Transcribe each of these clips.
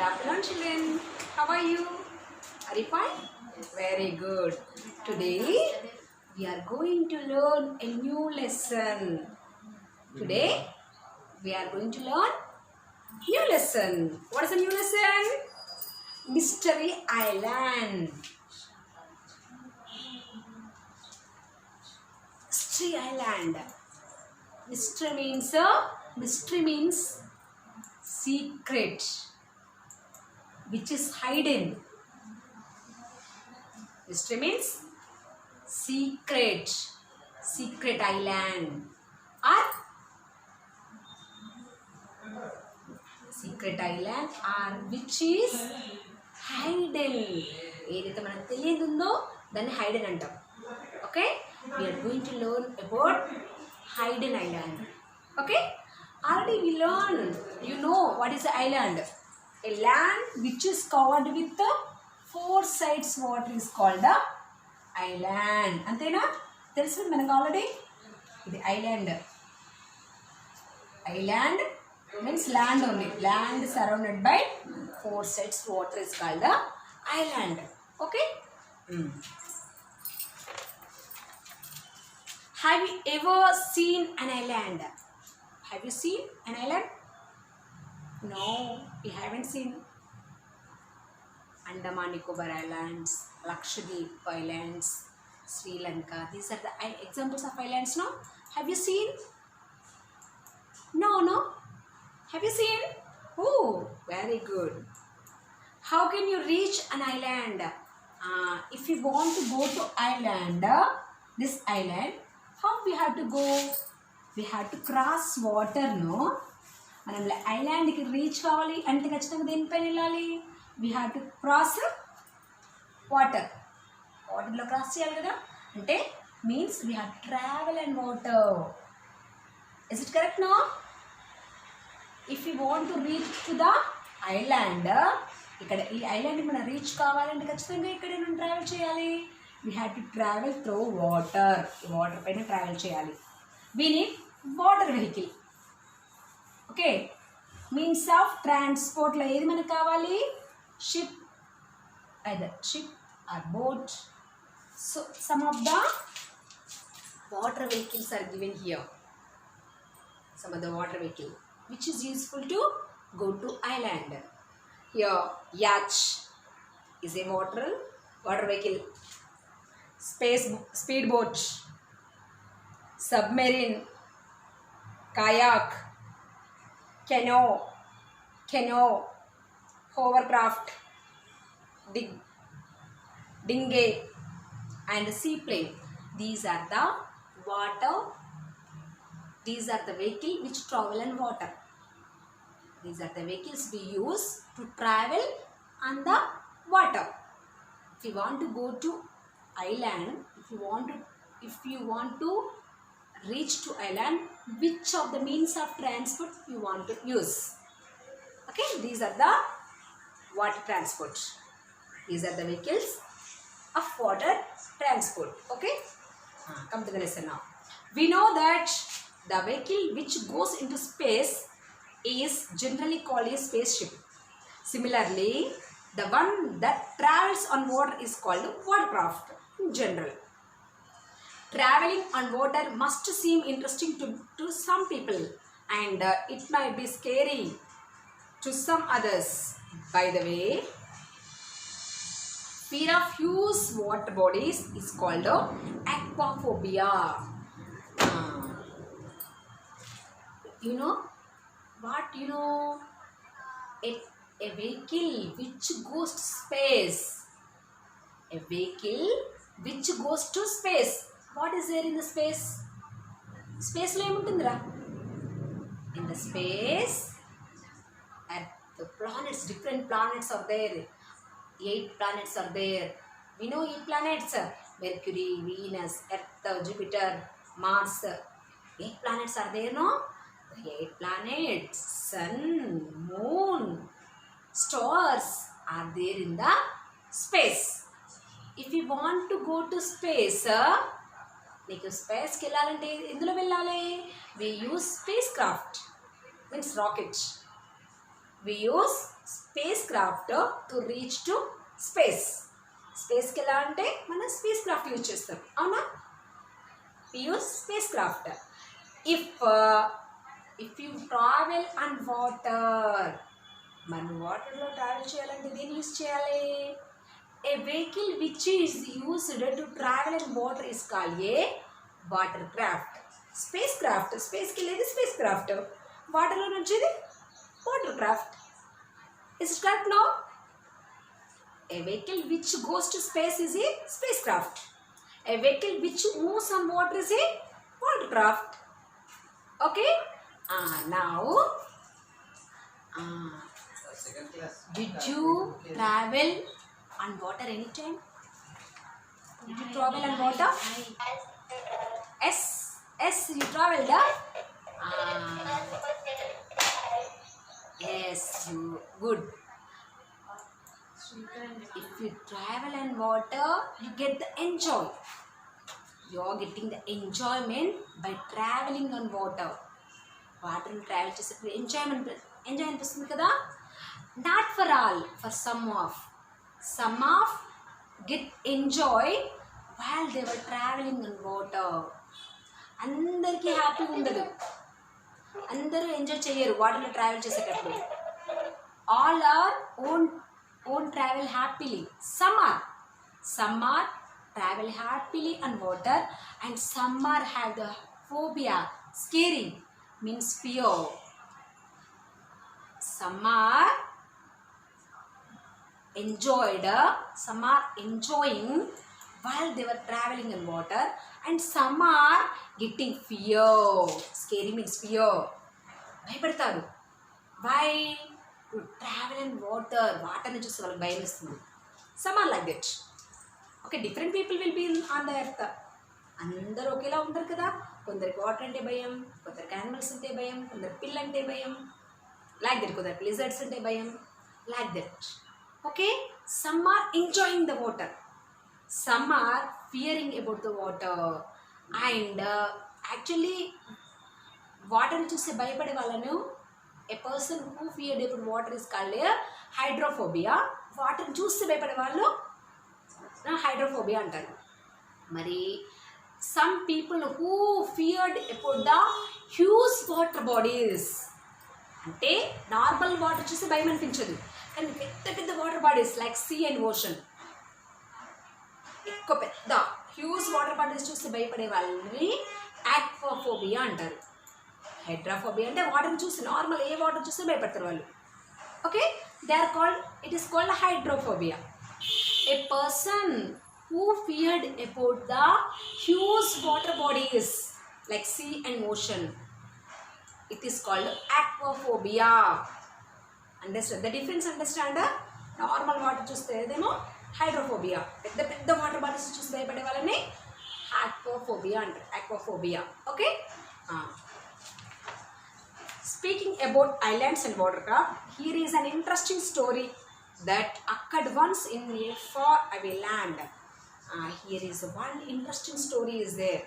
afternoon, children. How are you? Are you fine? Very good. Today we are going to learn a new lesson. Today we are going to learn new lesson. What is the new lesson? Mystery Island. Mystery Island. Mystery means secret, which is hidden. Mystery means secret island or which is hidden. ఏదైతే మనకు తెలియదు ఉందో దాన్ని hidden అంటాం. Okay, we are going to learn about hidden island. Okay, already we learned, you know what is the island? A land which is covered with the four sides water is called the island. Antena తెలుసు మనకు already. ఇది island means land only. Land surrounded by four sides water is called the island. Okay. Have you ever seen an island? Have you seen an island? No, we haven't seen. Andaman Nicobar Islands, Lakshadweep Islands, Sri Lanka. These are the examples of islands, no? Have you seen? No. Have you seen? Oh, very good. How can you reach an island? If you want to go to island, this island, how we have to go? We have to cross water, no? మనం ఐలాండ్కి reach కావాలి అంటే ఖచ్చితంగా దేనిపైన వెళ్ళాలి? We have to cross వాటర్లో cross చేయాలి కదా. అంటే means we have travel and water. Is it correct? No. If you want to reach to the island, ఇక్కడ ఈ ఐలాండ్కి మనం రీచ్ కావాలంటే ఖచ్చితంగా ఇక్కడ మనం ట్రావెల్ చేయాలి. We have to travel through water పైన ట్రావెల్ చేయాలి. We need water vehicle. Okay, means of ట్రాన్స్పోర్ట్లో ఏది మనకు కావాలి? Ship, either ship or boat. So some of the water vehicles are given here. Some of the water vehicle which is useful to go to island. Here yacht is a water vehicle. Speedboat, submarine, kayak, canoe, hovercraft, dinghy and seaplane. These are the vehicle which travel on water. These are the vehicles we use to travel on the water. If you want to go to island, if you want to reach to island, which of the means of transport you want to use? Okay, these are the water transport. These are the vehicles of water transport. Okay, come to the lesson now. We know that the vehicle which goes into space is generally called a spaceship. Similarly, the one that travels on water is called watercraft in general. Traveling on water must seem interesting to some people and it might be scary to some others. By the way, fear of huge water bodies is called aquaphobia. You know what? You know a vehicle which goes to space. A vehicle which goes to space. What is there in the space? Space lo emuntundra? In the space, at the planets, different planets are there. 8 planets are there. We know 8 planets: Mercury, Venus, Earth, Jupiter, Mars. 8 planets are there, no? The 8 planets, sun, moon, stars are there in the space. If you want to go to space, నీకు స్పేస్కి వెళ్ళాలంటే ఎందులో వెళ్ళాలి? we use spacecraft, means rocket. We use spacecraft to reach to space. స్పేస్కి ఎలా అంటే మనం spacecraft use చేస్తాం, అవునా? Use spacecraft. If you travel on water, మనం వాటర్లో ట్రావెల్ చేయాలంటే దేన్ని యూజ్ చేయాలి? A vehicle which is used to travel in water is called a water craft. Spacecraft, స్పేస్కి వెళ్ళేది స్పేస్ క్రాఫ్ట్, వాటర్లో వచ్చేది watercraft. Is it correct no? A vehicle which goes to space is a spacecraft. A vehicle which moves on water is a watercraft. Okay? Now, did you travel on water anytime? Did you travel on water? Yes. Yes, you traveled. Yes, you good. If you travel on water, you get the enjoy. You are getting the enjoyment by traveling on water. Water travel చేసేప్పుడు enjoy అనిపిస్తుంది కదా. Not for all, for some of get enjoy while they were traveling on water. అందరికీ హ్యాపీగా ఉండదు, అందరూ enjoy చేయరు వాటర్లో travel చేసేటప్పుడు. All are won't travel happily. Some are travel happily on water, and some are have the phobia. Scary means fear. Some are enjoying while they were traveling in water, and some are getting fear. Scary means fear. భయపడతారు. Why? To travel in water. వాటర్ని చూసి వాళ్ళకి భయం వేస్తుంది. Some are like that. Okay, different people will be on the earth. అందరూ ఒకేలా ఉంటారు కదా. కొందరికి వాటర్ అంటే భయం, కొందరికి యానిమల్స్ అంటే భయం, కొందరికి పిల్ల అంటే భయం, లైక్ దట్. కొందరికి లిజర్డ్స్ అంటే భయం, like that. Okay, some are enjoying the water, some are fearing about the water. And actually వాటర్ని చూస్తే భయపడే వాళ్ళను a person who feared about water is called a hydrophobia. Water చూస్తే భయపడే వాళ్ళు హైడ్రోఫోబియా అంటారు. మరి some people who feared about the huge water bodies, అంటే నార్మల్ వాటర్ చూస్తే భయం అనిపించదు, కానీ పెద్ద పెద్ద water bodies like sea and ocean, ఎక్కువ పెద్ద హ్యూజ్ వాటర్ బాడీస్ చూస్తే భయపడే వాళ్ళని ఆక్వాఫోబియా అంటారు. హైడ్రోఫోబియా అంటే వాటర్ని చూసి నార్మల్ ఏ వాటర్ చూస్తే భయపడతారు వాళ్ళు. Okay, they are called, it is called hydrophobia. A person who feared about the huge water bodies like sea and ocean, it is called aquaphobia. Understand the difference? Understand? Normal water చూస్తే ఏదేమో hydrophobia, పెద్ద పెద్ద water bodies చూసి భయపడే వాళ్ళని aquaphobia అంటారు. aquaphobia. Okay, speaking about islands and watercraft, here is an interesting story that occurred once in a far away land. Here is one interesting story is there.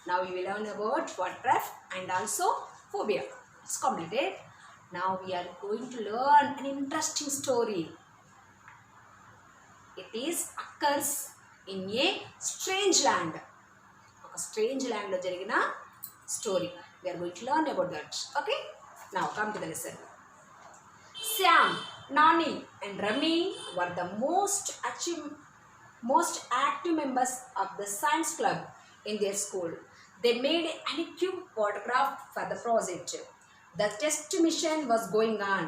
Now we will learn about watercraft and also phobia. It's completed. Now we are going to learn an interesting story. It is occurs in a strange land. A strange land lo jarigina story. We are going to learn about that. Okay. Now come to the lesson. Sam, Nani and Rami were the most active members of the science club in their school. They made an cube watercraft for the project. The test mission was going on.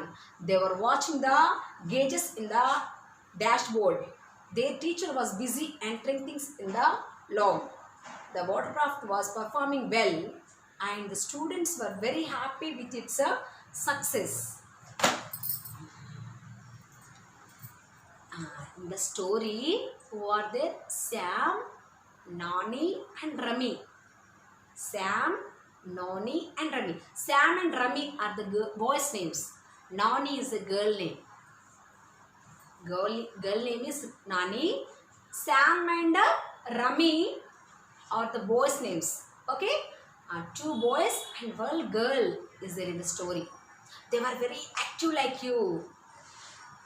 They were watching the gauges in the dashboard. Their teacher was busy entering things in the log. The watercraft was performing well, and the students were very happy with its success. In the story, who are there? Sam, Nani and Rami. Sam, Nani and Rami. Sam and Rami are the boys' names. Nani is the girl name. Girl name is Nani. Sam and Rami are the boys' names. Okay? Two boys and one girl is there in the story. They were very active like you.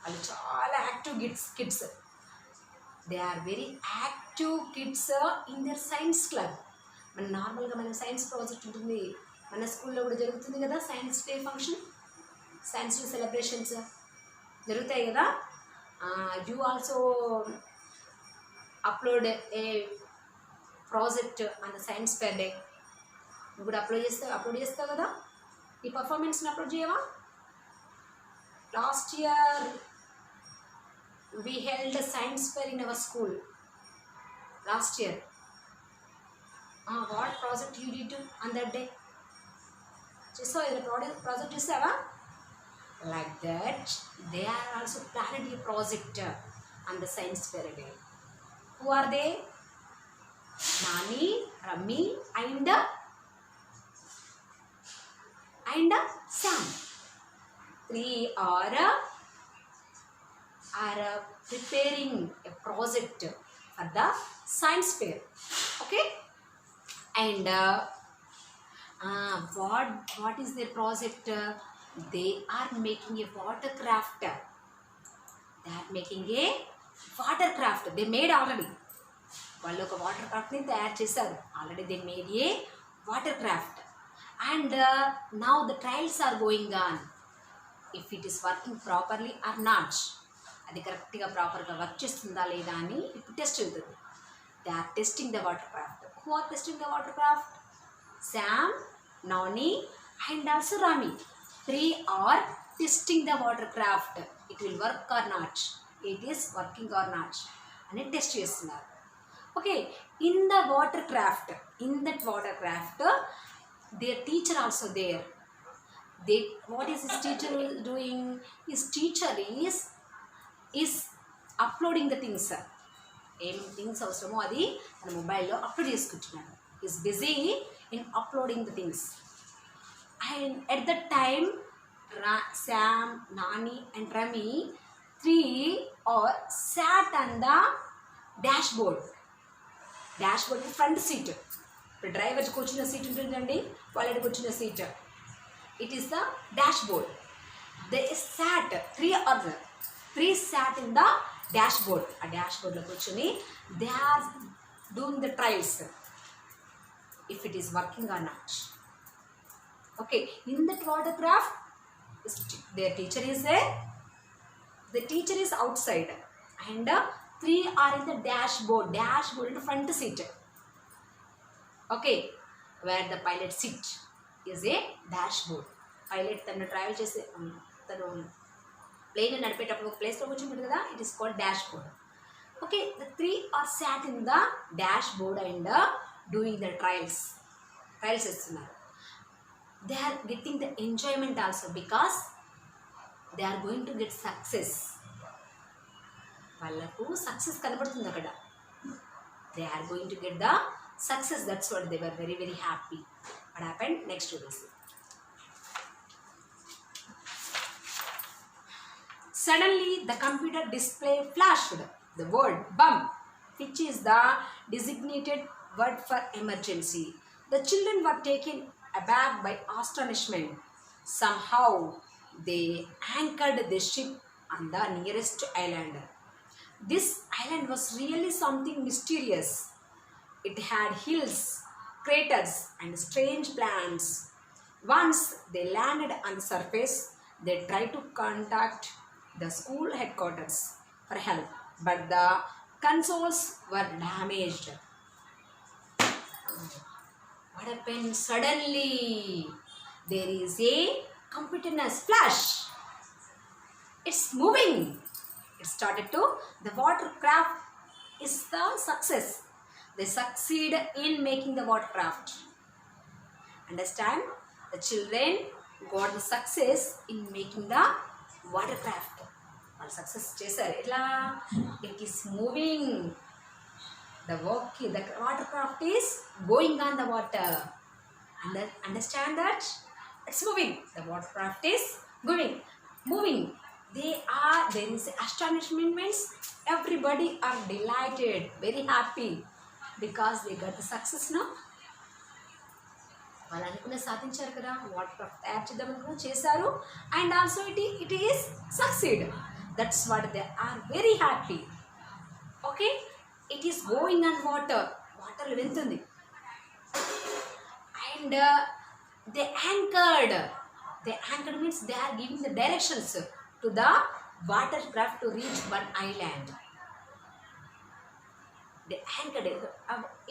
వాళ్ళు చాలా active kids they are very active kids in their science club. మన నార్మల్గా మన science project ఉంటుంది, మన స్కూల్లో కూడా జరుగుతుంది కదా science day function, science day celebrations జరుగుతాయి కదా. You also upload A project on the science fair day. నువ్వు కూడా అప్లోడ్ చేస్తావు కదా. ఈ పర్ఫార్మెన్స్ని అప్లోడ్ చేయవా? Last year we held a science fair in our school last year. What project you did on that day? So the project is like that. They are also planning a project on the science fair day. Who are they? Nani, Rami and Sam. Three are preparing a project for the science fair. Okay, and what is their project? They are making a watercraft. They are making a watercraft. They made already. వాళ్ళు ఒక water క్రాఫ్ట్ని తయారు చేశారు already. They made a water craft and now the trials are going on. If it is working properly or not, అది కరెక్ట్గా ప్రాపర్గా work చేస్తుందా లేదా అని ఇప్పుడు టెస్ట్ అవుతుంది. They are testing the watercraft. Who are testing the watercraft? Sam, Nani and also Rami. 3 are testing the water craft. It will work or not, it is working or not అని test చేస్తున్నారు. Okay, in the water craft, in that water craft their teacher also there. What is his teacher doing? His teacher is uploading the things. ఏం things అవసరమో అది మన మొబైల్లో upload చేసుకుంటున్నాడు. Is busy in uploading the things. And at the time Sam, Nani and Rami 3 are sat on the dashboard. Dashboard front seat. ఇప్పుడు డ్రైవర్కి వచ్చిన seat ఉంటుందండి, వాళ్ళకి వచ్చిన seat. It is the dashboard. They sat 3 sat in the dashboard. ఆ డాష్బోర్డ్లో కూర్చొని they are doing the trials if it is working or not. Okay, in that water craft their teacher is there. The teacher is outside and 3 are in the dashboard in the front seat. Okay, where the pilot seat is a dashboard. Pilot తను travel చేసే తను plane నడిపేటప్పుడు ఒక ప్లేస్లో కూర్చుంటుంది కదా, it is called dashboard. Okay, the 3 are sat in the dashboard and doing the trials చేస్తున్నారు. They are getting the enjoyment also because they are going to get success. వాళ్ళకు సక్సెస్ కనబడుతుంది అక్కడ. They are going to get the success. That's what they were very very happy. What happened next days? Suddenly the computer display flashed the word bum, which is the designated word for emergency. The children were taken aback by astonishment. Somehow they anchored the ship on the nearest island. This island was really something mysterious. It had hills, craters and strange plants. Once they landed on the surface, they tried to contact the school headquarters for help, but the consoles were damaged. What happened? Suddenly there is a computer flash. It's moving. It started to, the watercraft is the success. They succeed in making the watercraft. Understand? The children got the success in making the watercraft. వాళ్ళు success చేశారు. ఎట్లా? It is moving. The watercraft is going on the water. Understand that? It's moving. The watercraft is moving. There is astonishment means everybody are delighted, very happy because they got the success now. వాళ్ళు అనుకున్న సాధించారు కదా, water craft తయారు చేద్దాం అనుకున్న చేశారు. And also it is succeed. That's what they are very happy. Okay, it is going on water. Water వెళ్తుంది. And they anchored. They anchored means they are giving the directions to the watercraft to reach one island. They anchored it.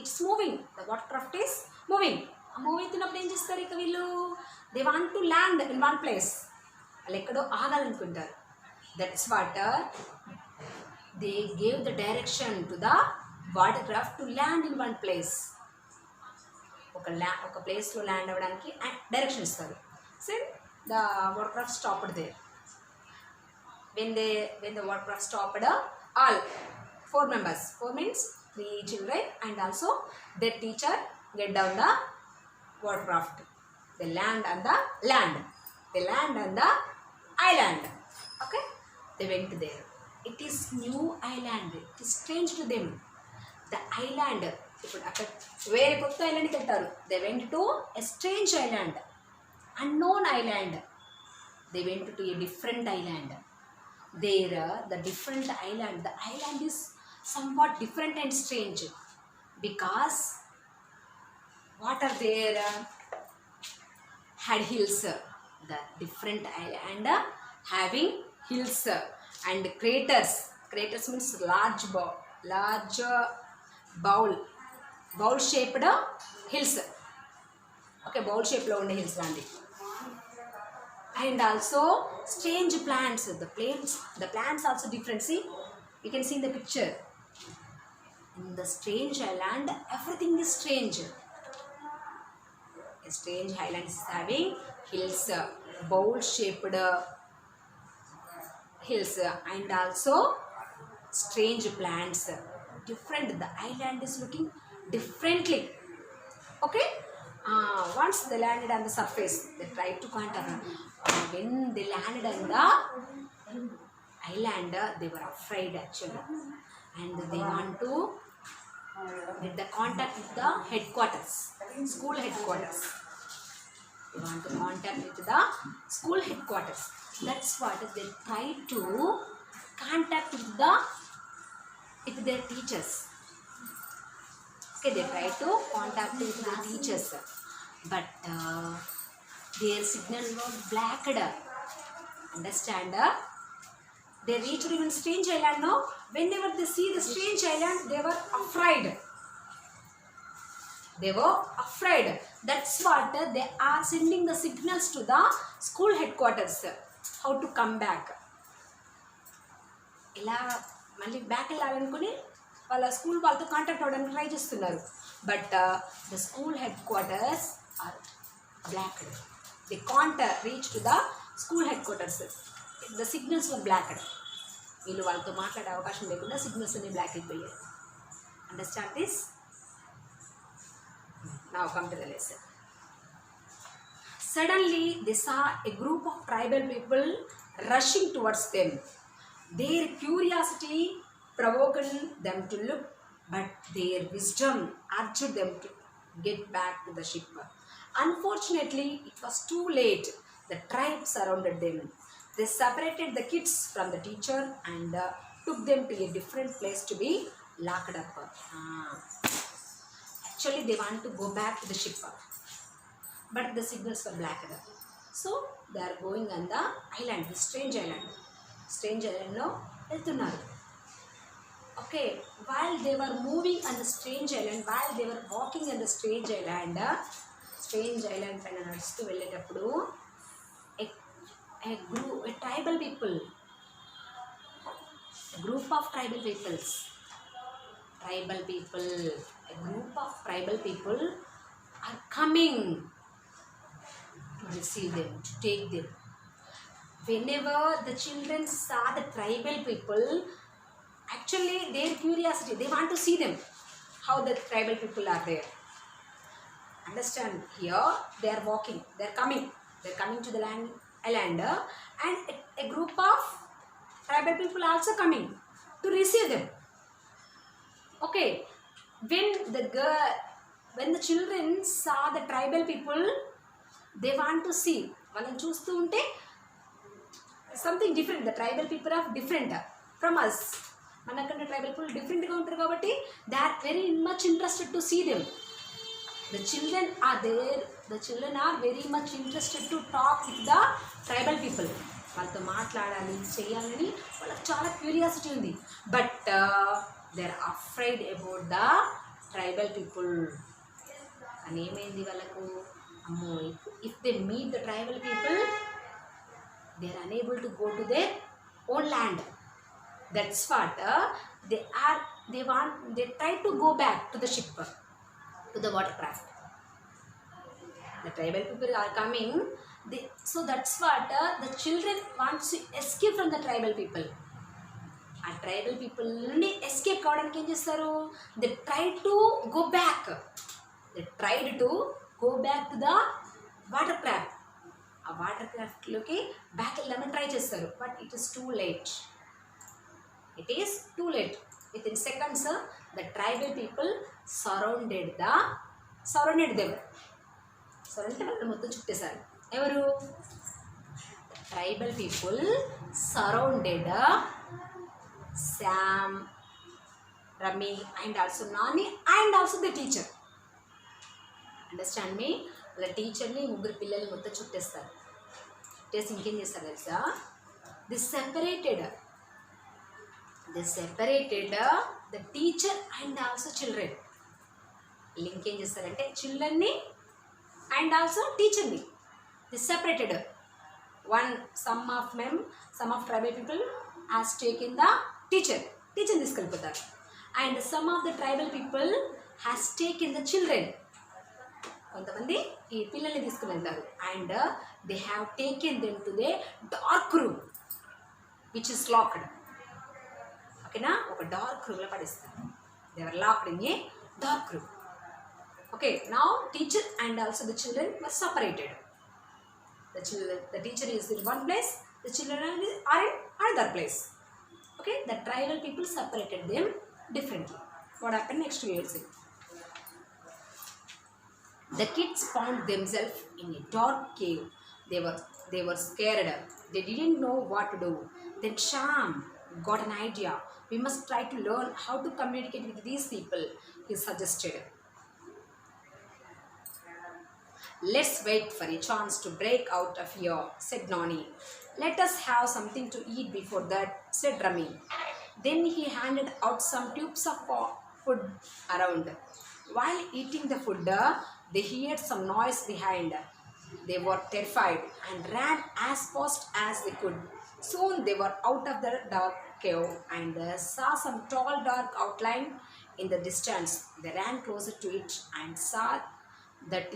It's moving. The watercraft is moving. Move అవుతున్నప్పుడు ఏం చేస్తారు ఇక వీళ్ళు? They want to land in one place. వాళ్ళు ఎక్కడో ఆగాలనుకుంటారు. That's what they gave the direction to the watercraft to land in one place. ఒక ప్లేస్లో ల్యాండ్ అవ్వడానికి డైరెక్షన్ ఇస్తారు. So the watercraft stopped there. when the watercraft stopped, all 4 members, 4 means 3 children and also their teacher get down the watercraft. They land on the land. They land on the island. Okay, they went there. It is new island. It is strange to them. The island, ఇప్పుడు అక్కడ వేరే కొత్త ఐలాండ్కి వెళ్తారు. They went to a strange island, unknown island. They went to a different island. There, the different island, the island is somewhat different and strange because what are there? Had hills. The different island having hills and craters. Craters means large bowl shaped hills. Okay, bowl shape lo unde hills landi. And also strange plants. The plants also different. See, you can see in the picture. In the strange island, everything is strange. A strange island is having hills, bowl shaped hills, and also strange plants. Different. The island is looking differently. Okay. Once they landed on the surface, they tried to contact. When they landed on the island, they were afraid actually, and they want to get the contact with the headquarters, school headquarters. They want to contact with the school headquarters. That's what they tried to contact with their teachers. Okay, they tried to contact with their teachers, but their signal was blacked. Understand? They reached even strange island. No, whenever they see the strange island, they were afraid. They were afraid. That's what they are sending the signals to the school headquarters. How to come back? ఇలా మళ్ళీ back వెళ్ళాలనుకుని వాళ్ళ school వాళ్ళతో contact అవ్వడానికి try చేస్తున్నారు. But the school headquarters are blocked. They can't reach to the school headquarters. The signals were blocked. వీళ్ళు వాళ్ళతో మాట్లాడే అవకాశం లేకుండా సిగ్నల్స్ అన్ని బ్లాక్ అయిపోయాయి. Understand this? Now come to the lesson. Suddenly they saw a group of tribal people rushing towards them. Their curiosity provoked them to look, but their wisdom urged them to get back to the ship. Unfortunately, it was too late. The tribe surrounded them. They separated the kids from the teacher and took them to a different place to be locked up. Actually, they want to go back to the ship, but the signals were blacked. So they are going on the island, the strange island. Strange island lo వెళ్తున్నారు. Okay, while they were moving on the strange island, while they were walking on the strange island పైన నడుస్తూ వెళ్ళేటప్పుడు a tribal people, a group of tribal peoples, a group of tribal people are coming to receive them, to take them. Whenever the children saw the tribal people, actually their curiosity, they want to see them, how the tribal people are there. Understand? Here they are walking, they are coming to the island, and a group of tribal people also coming to receive them. Okay, when the children saw the tribal people, they want to see. వాళ్ళని చూస్తూ ఉంటే something different. The tribal people are different from us. మనకంటే tribal people డిఫరెంట్గా ఉంటారు కాబట్టి they are very much interested to see them. The children are there. The children are very much interested to talk with the tribal people. వాళ్ళతో మాట్లాడాలి, చేయాలని వాళ్ళకి చాలా curiosity ఉంది. But they are afraid about the tribal people. అని ఏమైంది వాళ్ళకు, అమ్మో if they meet the tribal people they are unable to go to their own land. That's what they try to go back to the ship, to the watercraft. The tribal people are coming. So that's what the children want to escape from the tribal people. ఆ tribal people నుండి escape కావడానికి ఏం చేస్తారు, they try to go back. They tried to go back to the water craft. ఆ water క్రాఫ్ట్లోకి back వెళ్ళామని try చేస్తారు. But it is too late. It is too late. Within seconds, the tribal people surrounded them. సరైన వాళ్ళు మొత్తం చుట్టేశారు. ఎవరు, tribal people surrounded Sam, Rami and also Nani and also the teacher. Understand me? వాళ్ళ టీచర్ని, ముగ్గురు పిల్లల్ని మొత్తం చుట్టేస్తారు. చుట్టేసి ఇంకేం చేస్తారు తెలుసా, the separated the teacher and also children. Link ఏం చేస్తారంటే చిల్డ్రన్ని అండ్ ఆల్సో టీచర్ని the separated. some of tribal people has taken the టీచర్ని తీసుకెళ్ళిపోతారు. And some of the tribal people has taken the children. కొంతమంది ఈ పిల్లల్ని తీసుకుని వెళ్తారు. And they have taken them to the dark room which is locked. ఓకేనా, ఒక dark రూమ్లో పడేస్తారు. They are locked in a dark room. Okay, now teacher and also the children were separated. The teacher is in one place, the children are in another place. Okay, the tribal people separated them differently. What happened next we will see. The kids found themselves in a dark cave. They were scared. They didn't know what to do. Then Sham got an idea. We must try to learn how to communicate with these people, he suggested. Let's wait for a chance to break out of here, said Nani. Let us have something to eat before that, said Rami. Then he handed out some tubes of food around. While eating the food, they heard some noise behind. They were terrified and ran as fast as they could. Soon they were out of the dark cave and saw some tall dark outline in the distance. They ran closer to it and saw that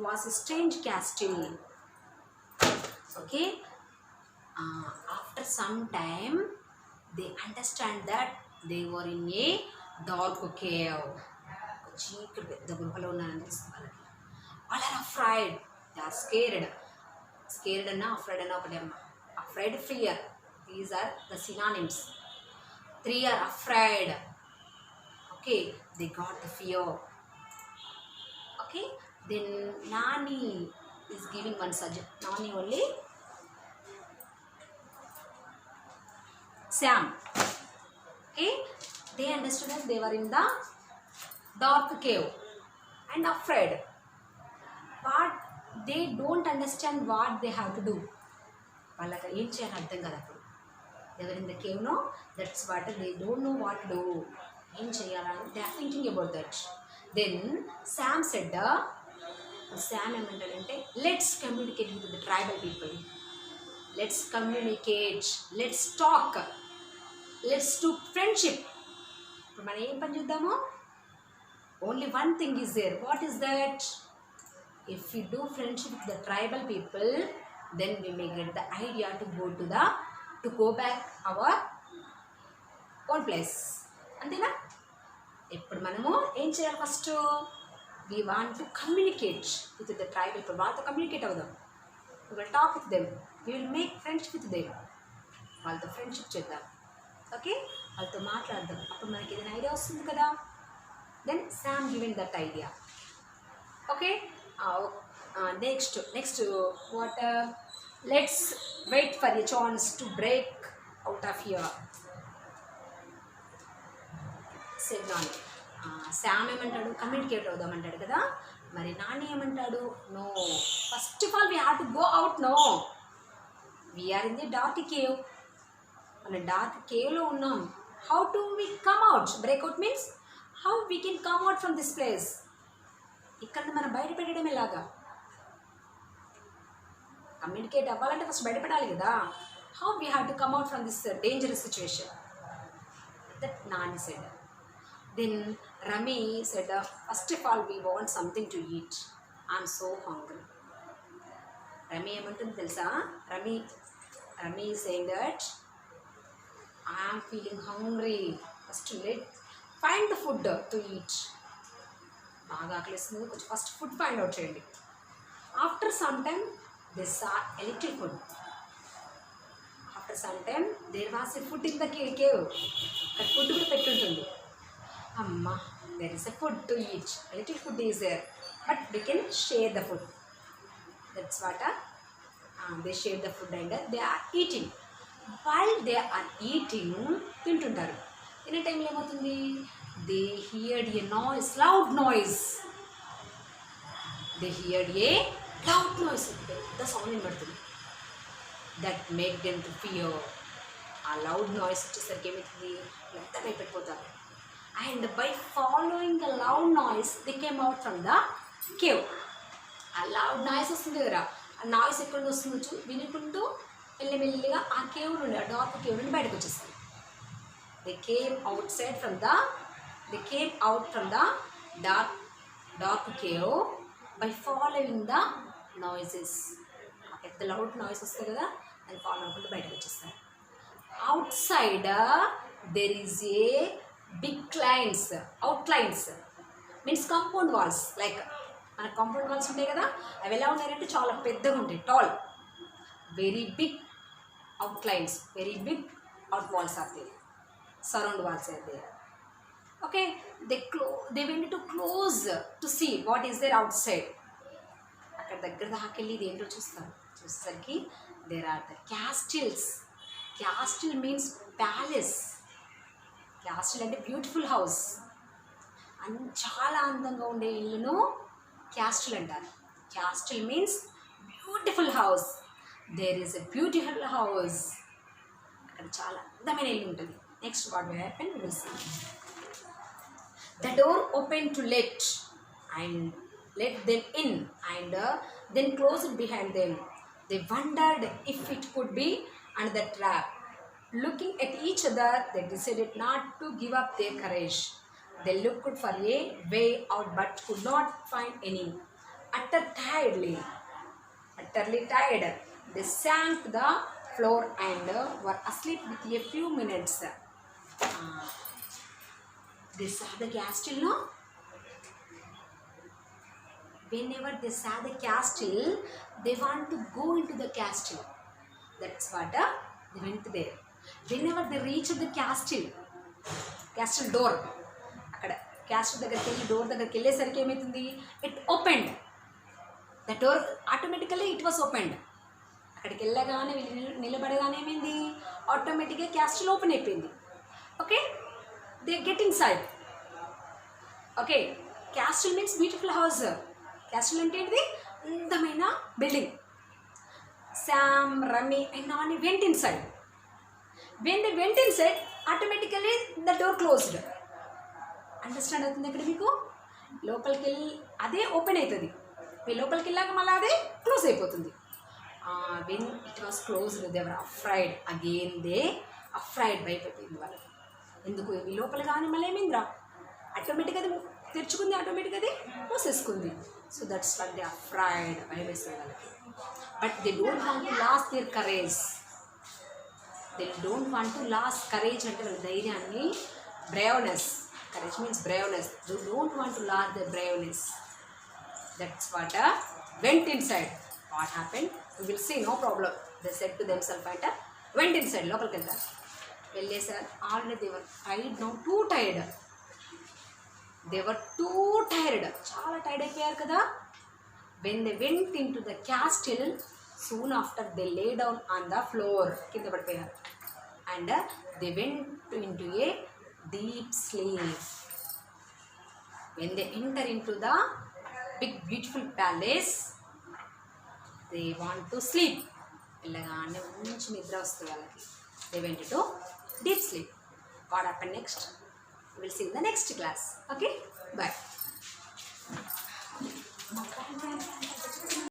was a strange castle. Okay, after some time they understand that they were in a dark cave. చీకటి పెద్ద గుహలో ఉన్నారని తెలుసుకోవాలి. All are afraid. They are scared. Scared అన్నా afraid అన్నా ఒకటే అమ్మ. Afraid, fear. These are the synonyms. 3 are afraid. Okay, they got the fear. Okay, then Nani is giving one suggestion. Nani only. Sam. Okay, they understood that they were in the dark cave and afraid. But they don't understand what they have to do. వాళ్ళకి ఏం చేయాలని అర్థం కదా. అప్పుడు ఎవరు in the cave no, that's what they don't know what do, ఏం చేయాలని they are thinking about that. Then Sam said, Sam ఏమంటాడంటే let's communicate with the tribal people, let's communicate, let's talk, let's do friendship. ఇప్పుడు మనం ఏం పని చూద్దాము, only one thing is there. What is that? If you do friendship with the tribal people, then we may get the idea to go back our own place. అంతేనా? ఇప్పుడు మనము ఏం చేయాలి, first we want to communicate with the tribal people. వాళ్ళతో communicate అవుదాం. we will talk with them, we will make friendship with them. వాళ్ళతో friendship చేద్దాం. Okay, వాళ్ళతో మాట్లాడదాం. అప్పుడు మనకి ఏదైనా ఐడియా వస్తుంది కదా. Then Sam given that idea. Okay, next what Let's wait for a chance to break out of here, said Nani. Sam ఏమంటాడు, కమ్యూనికేట్ అవుదామంటాడు కదా. మరి నాని ఏమంటాడు, no, first of all we have to go out. No, we are in the dark cave. మన dark కేవ్లో ఉన్నాం. How to we come out? Breakout means how we can come out from this place. ఇక్కడ మనం బయట పెట్టడం ఎలాగా? Communicate అవ్వాలంటే first బయటపడాలి కదా. How we have to come out from this dangerous situation? That Nani said. Then Rami said, first of all, we want something to eat. I'm so hungry. Rami ఏమంటుంది తెలుసా? Rami is saying that I am feeling hungry. First find the food to eat. బాగా ఆకలిస్తుంది, కొంచెం first food find out చేయండి. After some time they saw a little food. After some time there was a food in the cave. అక్కడ food కూడా పెట్టుంటుంది. Amma, there is a food to eat. A little food is there, but we can share the food. That's what they share the food and they are eating. While they are eating, తింటుంటారు. తినే టైంలో ఏమవుతుంది? They heard a noise, loud noise. They heard a loud noise. పెద్ద sound వినబడుతుంది. That make them to fear. ఆ loud noise వచ్చేసరికి ఏమవుతుంది? ఎంత భయపడిపోతారు. And by following the loud noise, they came out from the cave. ఆ loud noise వస్తుంది కదా, ఆ నాయిస్ ఎక్కడ వస్తుందో వినుకుంటూ మెల్లిమెల్లిగా ఆ కేవ్ నుండి, ఆ డార్క్ కేవ్ నుండి బయటకు వచ్చేస్తారు. They came out from the dark cave by following the noises. ఆ పెద్ద లౌడ్ నాయిస్ వస్తుంది కదా, అది ఫాలో అవ్వకుండా బయటకు వచ్చేస్తారు. Outside there is a big outlines means compound walls. Like మన కాంపౌండ్ వాల్స్ ఉంటాయి కదా, అవి ఎలా ఉన్నాయంటే చాలా పెద్దగా ఉంటాయి, tall, very big outlines, very big out walls are there, surround walls are there. Okay, they went to close to see what is there outside. అక్కడ దగ్గర దాకెళ్ళి ఇది ఏంటో చూసేసరికి there are the castles. Castle means palace. Castle అంటే beautiful house. చాలా అందంగా ఉండే ఇల్లును క్యాస్టిల్ అంటారు. Castle means beautiful house. There is a beautiful house. అక్కడ చాలా అందమైన ఇల్లు ఉంటుంది. Next what will happen we will see. The door open to let them in and then closed behind them. They wondered if it could be another trap. Looking at each other, they decided not to give up their courage. They looked for a way out but could not find any. Utterly tired, they sank to the floor and were asleep within a few minutes. They saw the castle, no? Whenever they saw the castle, they want to go into the castle. That's what they went there. Whenever they reached the castle door, అక్కడ castle దగ్గరికి వెళ్ళి door దగ్గరికి వెళ్ళేసరికి ఏమవుతుంది? It opened. The door automatically it was opened. అక్కడికి వెళ్ళగానే నిలబడగానే ఏమైంది? ఆటోమేటిక్గా క్యాస్టిల్ ఓపెన్ అయిపోయింది. Okay, they get inside. Okay, castle means beautiful house. Castle అంటే ఏంటిది? అందమైన building. Sam, Rami and Nani went inside. When they went inside, automatically the door closed. Understand అవుతుంది ఇక్కడ మీకు? లోపలికి వెళ్ళి అదే ఓపెన్ అవుతుంది, మీ లోపలికి వెళ్ళాక మళ్ళీ అదే క్లోజ్ అయిపోతుంది. When it was closed they were afraid again. భయపడిపోయింది వాళ్ళకి. ఎందుకు? ఈ లోపల కానీ మళ్ళీ ఏమైందిరా, ఆటోమేటిక్గా అది తెరుచుకుంది, ఆటోమేటిక్గా అది మూసేసుకుంది. So that's what they afraid, భయం వేస్తుంది వాళ్ళకి. But they don't want to lose their courage. They don't want to lose courage అంటే వాళ్ళ ధైర్యాన్ని, braveness. Courage means braveness. They don't want to lose their braveness. That's what went inside. What happened? We will see, no problem. They said to themselves and went inside. లోపలికి వెళ్తారు. వెళ్ళేసారు. Already they were tired now, too tired. They were too tired. చాలా tired అయిపోయారు కదా. When they went into the castle, Soon after they lay down on the floor. కింద పడిపోయారు. And they went into a deep sleep. When they enter into the big beautiful palace, they want to sleep. వెళ్ళగానే మంచి నిద్ర వస్తుంది వాళ్ళకి. They went into deep sleep. What happened next? We will see in the next class. Okay? Bye.